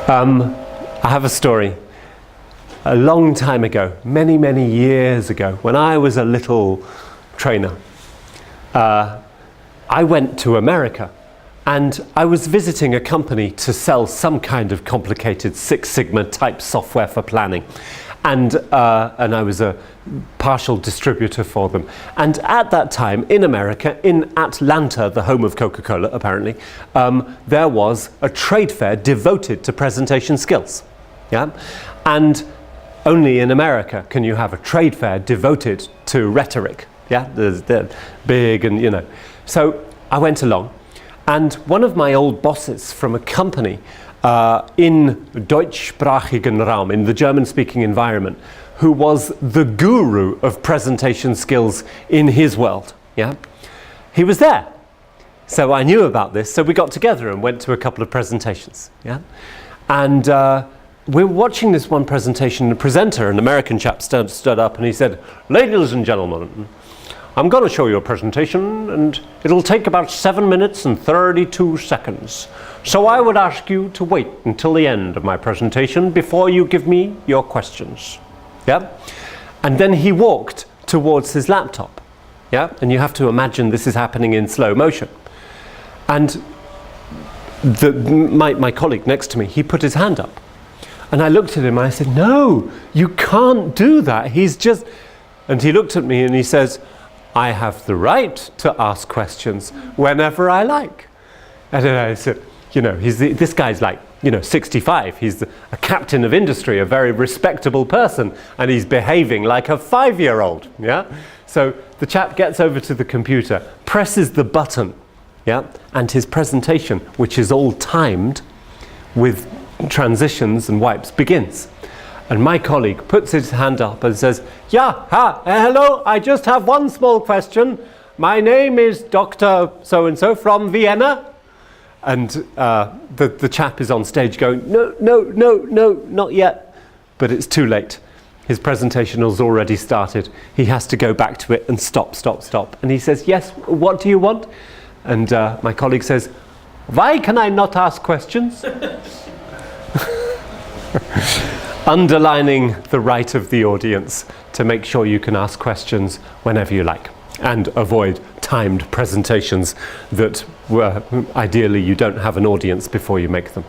I have a story. A long time ago, many, many years ago, when I was a little trainer, I went to America and I was visiting a company to sell some kind of complicated Six Sigma type software for planning. And I was a partial distributor for them. And at that time, in America, in Atlanta, the home of Coca-Cola, apparently, there was a trade fair devoted to presentation skills. Yeah? And only in America can you have a trade fair devoted to rhetoric. Yeah? They're big and, you know. So I went along, and one of my old bosses from a company in deutschsprachigen Raum, in the German-speaking environment, who was the guru of presentation skills in his world. Yeah? He was there. So I knew about this, so we got together and went to a couple of presentations. Yeah? And we were watching this one presentation, the presenter, an American chap, stood up and he said, "Ladies and gentlemen, I'm going to show you a presentation and it'll take about 7 minutes and 32 seconds. So I would ask you to wait until the end of my presentation before you give me your questions." Yeah? And then he walked towards his laptop. Yeah? And you have to imagine this is happening in slow motion. And my colleague next to me, he put his hand up. And I looked at him and I said, "No, you can't do that. He's just..." And he looked at me and he says, "I have the right to ask questions whenever I like." And then I said, you know, this guy's like, you know, 65. He's a captain of industry, a very respectable person, and he's behaving like a 5-year-old. Yeah? So the chap gets over to the computer, presses the button, yeah, and his presentation, which is all timed with transitions and wipes, begins. And my colleague puts his hand up and says, hello, I just have one small question. My name is Dr. So-and-so from Vienna." And the chap is on stage going, no, not yet. But it's too late. His presentation has already started. He has to go back to it and stop. And he says, "Yes, what do you want?" And my colleague says, "Why can I not ask questions?" Underlining the right of the audience to make sure you can ask questions whenever you like and avoid timed presentations that ideally you don't have an audience before you make them.